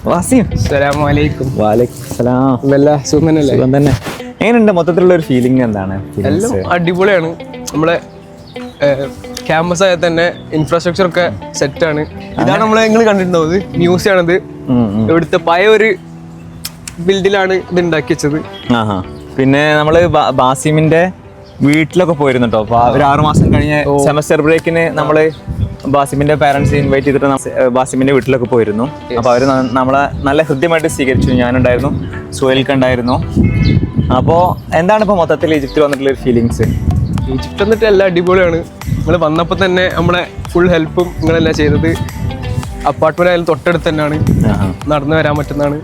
വാസിം. അസ്സലാമലൈക്കും. വലൈക്കും സലാം. സുഖം തന്നെ. എങ്ങനെയുണ്ട് മൊത്തത്തിലുള്ള ഒരു ഫീലിംഗ് എന്താണ്? എല്ലാം അടിപൊളിയാണ്. നമ്മളെ ക്യാമ്പസ് ആയ തന്നെ ഇൻഫ്രാസ്ട്രക്ചർ ഒക്കെ സെറ്റാണ്. ഇതാണ് നമ്മളെ നിങ്ങൾ കണ്ടിട്ടുണ്ടാവുന്നത്, മ്യൂസിയം ആണിത്. ഇവിടുത്തെ പഴയ ഒരു ബിൽഡിലാണ് ഇത് ഉണ്ടാക്കി വെച്ചത്. പിന്നെ നമ്മള് ബാസിമിന്റെ വീട്ടിലൊക്കെ പോയിരുന്നു കേട്ടോ. അപ്പൊ ഒരു 6 മാസം കഴിഞ്ഞ സെമസ്റ്റർ ബ്രേക്കിന് നമ്മള് ബാസിമിന്റെ പാരന്റ്സ് ഇൻവൈറ്റ് ചെയ്തിട്ട് ബാസിമിന്റെ വീട്ടിലൊക്കെ പോയിരുന്നു. അപ്പൊ അവര് നമ്മളെ നല്ല ഹൃദ്യമായിട്ട് സ്വീകരിച്ചു. ഞാനുണ്ടായിരുന്നു, സുഹൈൽക്ക് ഉണ്ടായിരുന്നു. അപ്പോ എന്താണ് ഇപ്പൊ മൊത്തത്തിൽ ഈജിപ്തിൽ വന്നിട്ടുള്ള ഒരു ഫീലിങ്സ്? ഈജിപ്റ്റ് വന്നിട്ട് എല്ലാം അടിപൊളിയാണ്. നിങ്ങൾ വന്നപ്പോൾ തന്നെ നമ്മളെ ഫുൾ ഹെൽപ്പും നിങ്ങളെല്ലാം ചെയ്തത്. അപ്പാർട്ട്മെന്റ് ആയാലും തൊട്ടടുത്ത് തന്നെയാണ്, നടന്നു വരാൻ പറ്റുന്നതാണ്.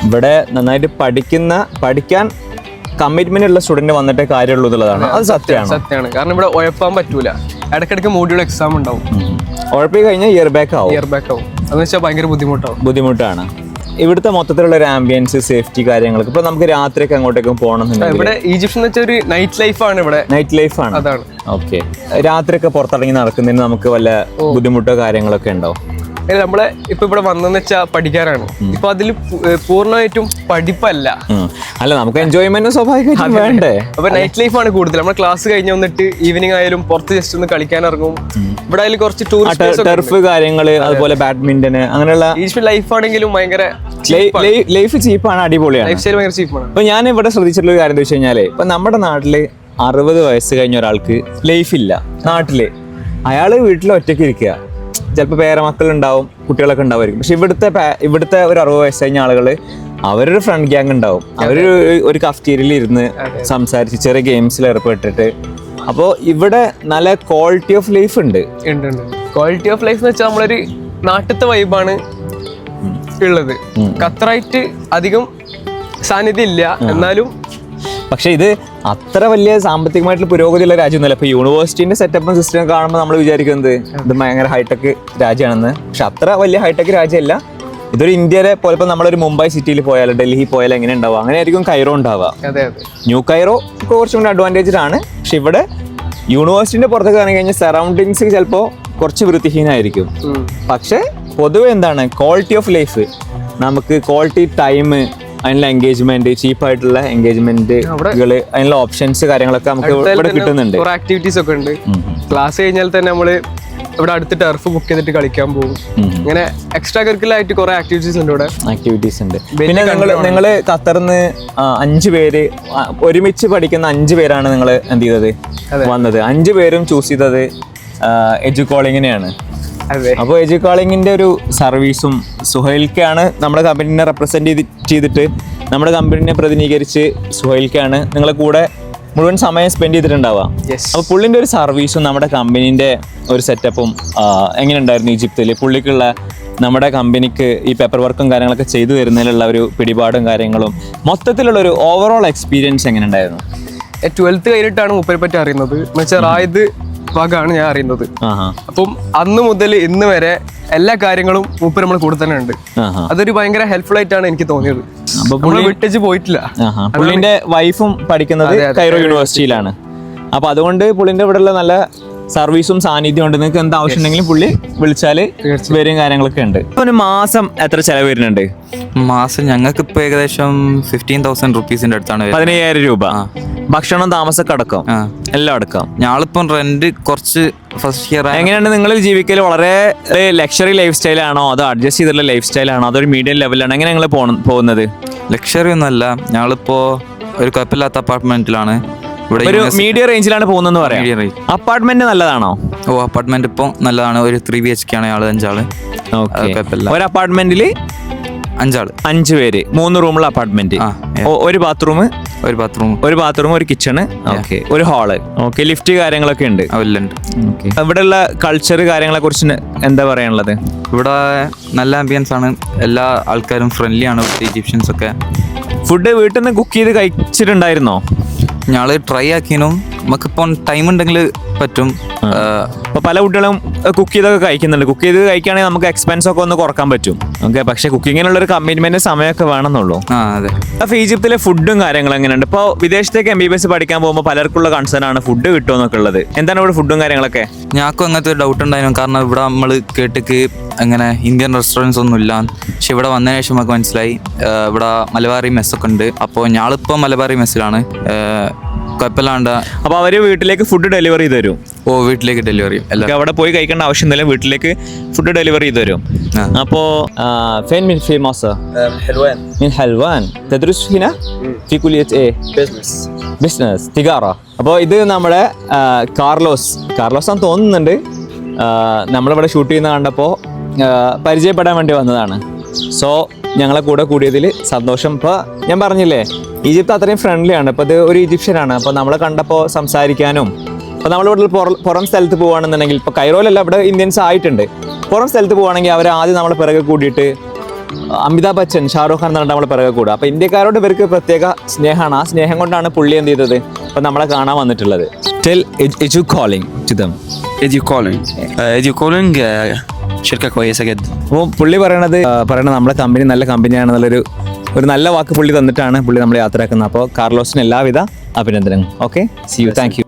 ഇവിടെ നന്നായിട്ട് പഠിക്കാൻ കമ്മിറ്റ്മെന്റ് ഉള്ള സ്റ്റുഡന്റ് വന്നിട്ടേ കാര്യമുള്ളൂ എന്നുള്ളതാണ്. അത് സത്യമാണ്. കാരണം ഇവിടെ ഉഴപ്പാൻ പറ്റൂല. ഇടയ്ക്കിടയ്ക്ക് മോഡ്യൂൾ എക്സാം ഉണ്ടാവും. ഉഴപ്പി കഴിഞ്ഞാൽ ഇയർ ബാക്ക് ആവും. അതെന്ന് വെച്ചാൽ ഭയങ്കര ബുദ്ധിമുട്ടാണ്. ഇവിടുത്തെ മൊത്തത്തിലുള്ള ഒരു ആംബിയൻസ്, സേഫ്റ്റി കാര്യങ്ങളൊക്കെ ഇപ്പൊ നമുക്ക് രാത്രിയൊക്കെ അങ്ങോട്ടേക്കും പോകണം. ഇവിടെ ഈജിപ്റ്റ് എന്ന് വെച്ചാൽ ഒരു നൈറ്റ് ലൈഫാണ്. ഇവിടെ നൈറ്റ് ലൈഫാണ്. അതാണ്. ഓക്കെ. രാത്രിയൊക്കെ പുറത്തിറങ്ങി നടക്കുന്നതിന് നമുക്ക് വല്ല ബുദ്ധിമുട്ടോ കാര്യങ്ങളൊക്കെ ഉണ്ടാവും? നമ്മളെ ഇപ്പൊ ഇവിടെ വന്നെന്ന് വെച്ചാൽ പഠിക്കാനാണ്. ഇപ്പൊ അതിൽ പൂർണ്ണമായിട്ടും പഠിപ്പല്ല. അല്ല, നമുക്ക് എൻജോയ്മെന്റ് സ്വാഭാവികമായിട്ടും വേണ്ടേ. അപ്പൊ നൈറ്റ് ലൈഫാണ് കൂടുതൽ. നമ്മുടെ ക്ലാസ് കഴിഞ്ഞ് വന്നിട്ട് ഈവനിങ് ആയാലും പുറത്ത് ജസ്റ്റ് ഒന്ന് കളിക്കാൻ ഇറങ്ങും. ഇവിടെ അതിൽ കുറച്ച് ടർഫ് കാര്യങ്ങള്, അതുപോലെ ബാഡ്മിന്റൺ, അങ്ങനെയുള്ള ലൈഫ് ആണെങ്കിലും ഭയങ്കര ലൈഫ് ചീപ്പാണ്, അടിപൊളിയാണ്. ലൈഫ് സ്റ്റൈൽ ഭയങ്കര ചീപ്പാണ്. അപ്പൊ ഞാൻ ഇവിടെ ശ്രദ്ധിച്ചിട്ടുള്ള ഒരു കാര്യം എന്താ വെച്ച് കഴിഞ്ഞാല്, ഇപ്പൊ നമ്മുടെ നാട്ടില് 60 വയസ്സ് കഴിഞ്ഞ ഒരാൾക്ക് ലൈഫില്ല നാട്ടില്. അയാള് വീട്ടിൽ ഒറ്റയ്ക്ക് ഇരിക്കുക. ചിലപ്പോൾ പേരമക്കൾ ഉണ്ടാവും, കുട്ടികളൊക്കെ ഉണ്ടാവുമായിരിക്കും. പക്ഷെ ഇവിടുത്തെ ഒരു 60 വയസ്സ് കഴിഞ്ഞ ആളുകള് അവരൊരു ഫ്രണ്ട് ഗ്യാങ് ഉണ്ടാവും. അവര് ഒരു കഫ്റ്റീരിയയിൽ ഇരുന്ന് സംസാരിച്ച് ചെറിയ ഗെയിംസിൽ ഏർപ്പെട്ടിട്ട്. അപ്പോൾ ഇവിടെ നല്ല ക്വാളിറ്റി ഓഫ് ലൈഫ് ഉണ്ട്. ക്വാളിറ്റി ഓഫ് ലൈഫ് എന്ന് വെച്ചാൽ നമ്മളൊരു നാട്ടിലത്തെ വൈബാണ് ഉള്ളത്. ഖത്തറായിട്ട് അധികം സാന്നിധ്യം ഇല്ല, എന്നാലും പക്ഷെ ഇത് അത്ര വലിയ സാമ്പത്തികമായിട്ടുള്ള പുരോഗതിയുള്ള രാജ്യമൊന്നുമല്ല. ഇപ്പൊ യൂണിവേഴ്സിറ്റിന്റെ സെറ്റപ്പും സിസ്റ്റം കാണുമ്പോൾ നമ്മൾ വിചാരിക്കുന്നത് ഇത് ഭയങ്കര ഹൈടെക് രാജ്യമാണെന്ന്. പക്ഷെ അത്ര വലിയ ഹൈടെക് രാജ്യമല്ല. ഇതൊരു ഇന്ത്യയിലെ പോലെ ഇപ്പൊ നമ്മളൊരു മുംബൈ സിറ്റിയിൽ പോയാൽ, ഡൽഹി പോയാൽ എങ്ങനെ ഉണ്ടാവുക, അങ്ങനെ ആയിരിക്കും കൈറോ ഉണ്ടാവുക. ന്യൂ കൈറോ കുറച്ചും കൂടി അഡ്വാൻറ്റേജ് ആണ്. പക്ഷെ ഇവിടെ യൂണിവേഴ്സിറ്റിന്റെ പുറത്തേക്ക് ഇറങ്ങി കഴിഞ്ഞാൽ സറൗണ്ടിങ്സ് ചിലപ്പോൾ കുറച്ച് വൃത്തിഹീനായിരിക്കും. പക്ഷെ പൊതുവെ എന്താണ് ക്വാളിറ്റി ഓഫ് ലൈഫ്, നമുക്ക് ക്വാളിറ്റി ടൈം, അതിനുള്ള എൻഗേജ്മെന്റ്, ചീപ്പായിട്ടുള്ള എൻഗേജ്മെന്റുകള്, അതിനുള്ള ഓപ്ഷൻസ് കാര്യങ്ങളൊക്കെ നമുക്ക് ഇവിടെ കിട്ടുന്നുണ്ട്. ആക്ടിവിറ്റീസ് ഒക്കെ ഉണ്ട്. ക്ലാസ് കഴിഞ്ഞാൽ തന്നെ നമ്മള് ഇവിടെ അടുത്ത് ടർഫ് ബുക്ക് ചെയ്തിട്ട് കളിക്കാൻ പോകും. അങ്ങനെ എക്സ്ട്രാ കരിക്കുലർ ആയിട്ട് കുറെ ആക്ടിവിറ്റീസ് ഉണ്ട് ഇവിടെ. പിന്നെ നിങ്ങള് ഖത്തറിന്ന് 5 പേര് ഒരുമിച്ച് പഠിക്കുന്ന 5 പേരാണ് നിങ്ങൾ എന്ത് ചെയ്തത് വന്നത്. 5 പേരും ചൂസ് ചെയ്തത് എഡ്യൂകോളിങ്ങിനെയാണ്. അപ്പോൾ എഡ്യൂകോളിങ്ങിന്റെ ഒരു സർവീസും സുഹൈൽക്കാണ് നമ്മുടെ കമ്പനീനെ റെപ്രസെന്റ് ചെയ്തിട്ട്, നമ്മുടെ കമ്പനീനെ പ്രതിനിധീകരിച്ച് സുഹൈൽക്കാണ് നിങ്ങളെ കൂടെ മുഴുവൻ സമയം സ്പെൻഡ് ചെയ്തിട്ടുണ്ടാവുക. അപ്പോൾ പുള്ളിന്റെ ഒരു സർവീസും നമ്മുടെ കമ്പനീന്റെ ഒരു സെറ്റപ്പും എങ്ങനെ ഉണ്ടായിരുന്നു ഈജിപ്തിൽ? പുള്ളിക്കുള്ള നമ്മുടെ കമ്പനിക്ക് ഈ പേപ്പർ വർക്കും കാര്യങ്ങളൊക്കെ ചെയ്തു തരുന്നതിലുള്ള ഒരു പിടിപാടും കാര്യങ്ങളും, മൊത്തത്തിലുള്ള ഒരു ഓവറോൾ എക്സ്പീരിയൻസ് എങ്ങനെ ഉണ്ടായിരുന്നു? 12th കഴിഞ്ഞിട്ടാണ് മൂപ്പരെ പറ്റി അറിയുന്നത്. റായിദ് ഭാഗമാണ് ഞാൻ അറിയുന്നത്. അപ്പം അന്ന് മുതൽ ഇന്ന് വരെ എല്ലാ കാര്യങ്ങളും മൂപ്പര് നമ്മുടെ കൂടെ തന്നെ ഉണ്ട്. അതൊരു ഭയങ്കര ഹെൽപ്ഫുൾ ആയിട്ടാണ് എനിക്ക് തോന്നിയത്. വിട്ടേച്ച് പോയിട്ടില്ല. പുള്ളിന്റെ വൈഫും പഠിക്കുന്നത് കൈറോ യൂണിവേഴ്സിറ്റിയിലാണ്. അപ്പൊ അതുകൊണ്ട് പുള്ളിന്റെ ഇവിടെയുള്ള നല്ല സർവീസും സാന്നിധ്യം ഉണ്ട്. നിങ്ങൾക്ക് എന്ത് ആവശ്യം ഉണ്ടെങ്കിലും പുള്ളി വിളിച്ചാല് വരും കാര്യങ്ങളൊക്കെ ഉണ്ട്. ഒരു മാസം എത്ര ചെലവ് വരുന്നുണ്ട്? മാസം ഞങ്ങൾക്ക് ഇപ്പൊ ഏകദേശം 15,000 റുപ്പീസിന്റെ അടുത്താണ്. 15,000 രൂപ. ഭക്ഷണം, താമസമൊക്കെ അടക്കം, എല്ലാം അടക്കം. ഞങ്ങളിപ്പം റെന്റ് കുറച്ച് ഫസ്റ്റ് ഇയർ. എങ്ങനെയാണ് നിങ്ങൾ ജീവിക്കൽ? വളരെ ലക്ഷറി ലൈഫ് സ്റ്റൈലാണോ, അതോ അഡ്ജസ്റ്റ് ചെയ്തിട്ടുള്ള ലൈഫ് സ്റ്റൈലാണോ, അതൊരു മീഡിയം ലെവലിലാണ്? എങ്ങനെ നിങ്ങൾ പോകുന്നത്? ലക്ഷറി ഒന്നുമല്ല, ഞങ്ങളിപ്പോ ഒരു കുഴപ്പമില്ലാത്ത അപ്പാർട്ട്മെന്റിലാണ്. ഒരു മീഡിയം റേഞ്ചിലാണ് പോകുന്നതെന്ന് പറയാം. അപ്പാർട്ട്മെന്റ് നല്ലതാണോ? അപ്പാർട്ട്മെന്റ് ഇപ്പൊ നല്ലതാണ്. ഒരു 3 BHK ആണ്. 5 ആള്. ഒരു അപ്പാർട്ട്മെന്റില് 5 ആള്, 5 പേര്, 3 റൂമുള്ള അപ്പാർട്ട്മെന്റ്. ഒരു ബാത്റൂം, ഒരു കിച്ചണ്, ഒരു ഹാള്, ലിഫ്റ്റ് കാര്യങ്ങളൊക്കെ ഉണ്ട്. ഇവിടെയുള്ള കൾച്ചർ കാര്യങ്ങളെ കുറിച്ച് എന്താ പറയാനുള്ളത്? ഇവിടെ നല്ല ആംബിയൻസ് ആണ്. എല്ലാ ആൾക്കാരും ഫ്രണ്ട്ലി ആണ്. ഈജിപ്ഷ്യൻസ് ഒക്കെ. ഫുഡ് വീട്ടിൽ നിന്ന് കുക്ക് ചെയ്ത് കഴിച്ചിട്ടുണ്ടായിരുന്നോ? ഞങ്ങള് ട്രൈ ആക്കിനും നമുക്കിപ്പോൾ ടൈം ഉണ്ടെങ്കിൽ പറ്റും. അപ്പോൾ പല കുട്ടികളും കുക്ക് ചെയ്തൊക്കെ കഴിക്കുന്നുണ്ട്. കുക്ക് ചെയ്ത് കഴിക്കുകയാണെങ്കിൽ നമുക്ക് എക്സ്പെൻസ് ഒക്കെ ഒന്ന് കുറക്കാൻ പറ്റും. ഓക്കെ, പക്ഷേ കുക്കിങ്ങിനുള്ളൊരു കമ്മിറ്റ്മെന്റ് സമയമൊക്കെ വേണമെന്നുള്ളൂ. അതെ. അപ്പോൾ ഈജിപ്തിലെ ഫുഡും കാര്യങ്ങളും എങ്ങനെയുണ്ട്? ഇപ്പോൾ വിദേശത്തേക്ക് MBBS പഠിക്കാൻ പോകുമ്പോൾ പലർക്കുള്ള കൺസേൺ ആണ് ഫുഡ് കിട്ടുമോ എന്നൊക്കെ ഉള്ളത്. എന്താണ് ഇവിടെ ഫുഡും കാര്യങ്ങളൊക്കെ? ഞങ്ങൾക്കും അങ്ങനത്തെ ഒരു ഡൗട്ട് ഉണ്ടായിരുന്നു. കാരണം ഇവിടെ നമ്മൾ കേട്ടിക്ക് അങ്ങനെ ഇന്ത്യൻ റെസ്റ്റോറൻറ്റ്സ് ഒന്നും ഇല്ല. പക്ഷെ ഇവിടെ വന്നതിന് ശേഷം നമുക്ക് മനസ്സിലായി ഇവിടെ മലബാറി മെസ്സൊക്കെ ഉണ്ട്. അപ്പോൾ ഞാളിപ്പോൾ മലബാറി മെസ്സിലാണ്. കുഴപ്പമില്ലാണ്ട്. അപ്പോൾ അവർ വീട്ടിലേക്ക് ഫുഡ് ഡെലിവറി ചെയ്ത് തരും? വീട്ടിലേക്ക് ഡെലിവറി ചെയ്യും. എല്ലാം അവിടെ പോയി കഴിക്കേണ്ട ആവശ്യമൊന്നുമില്ല, വീട്ടിലേക്ക് ഫുഡ് ഡെലിവറി ചെയ്ത് തരും. അപ്പോൾ فين في مصر؟ حلوان. من حلوان. تدرس هنا في كلية ايه؟ ബിസിനസ് തിഗാറ. അപ്പോൾ ഇത് നമ്മുടെ കാർലോസ് ആണെന്ന് തോന്നുന്നുണ്ട്. നമ്മളിവിടെ ഷൂട്ട് ചെയ്യുന്ന കണ്ടപ്പോൾ പരിചയപ്പെടാൻ വേണ്ടി വന്നതാണ്. സോ ഞങ്ങളെ കൂടെ കൂടിയതിൽ സന്തോഷം. ഇപ്പോൾ ഞാൻ പറഞ്ഞില്ലേ, ഈജിപ്ത് അത്രയും ഫ്രണ്ട്ലി ആണ്. ഇപ്പോൾ ഇത് ഒരു ഈജിപ്ഷ്യനാണ്. അപ്പോൾ നമ്മളെ കണ്ടപ്പോൾ സംസാരിക്കാനും, ഇപ്പോൾ നമ്മളിവിടെ പുറം സ്ഥലത്ത് പോകുകയാണെന്നുണ്ടെങ്കിൽ, ഇപ്പോൾ കൈറോയിലല്ല, ഇവിടെ ഇന്ത്യൻസ് ആയിട്ടുണ്ട്. പുറം സ്ഥലത്ത് പോകുകയാണെങ്കിൽ അവർ ആദ്യം നമ്മളെ പിറകെ കൂടിയിട്ട് അമിതാഭ് ബച്ചൻ, ഷാറൂഖ് ഖാൻ എന്ന് പറഞ്ഞിട്ട് നമ്മളെ പിറകെ കൂടുക. അപ്പോൾ ഇന്ത്യക്കാരോട് ഇവർക്ക് പ്രത്യേക സ്നേഹമാണ്. ആ സ്നേഹം കൊണ്ടാണ് പുള്ളി എന്ത് ചെയ്തത്, ഇപ്പോൾ നമ്മളെ കാണാൻ വന്നിട്ടുള്ളത്. ടെൽ എജു കോളിംഗ് ചിതം. ايديو كولينج شركة كويسة جدا. അപ്പോൾ പുള്ളി പറയണത് നമ്മുടെ കമ്പനി നല്ല കമ്പനിയാണെന്നുള്ളൊരു നല്ല വാക്ക് പുള്ളി തന്നിട്ടാണ് പുള്ളി നമ്മളെ യാത്രയാക്കുന്നത്. അപ്പോൾ കാർലോസിന് എല്ലാവിധ അഭിനന്ദനങ്ങളും. Okay, see you, thank U.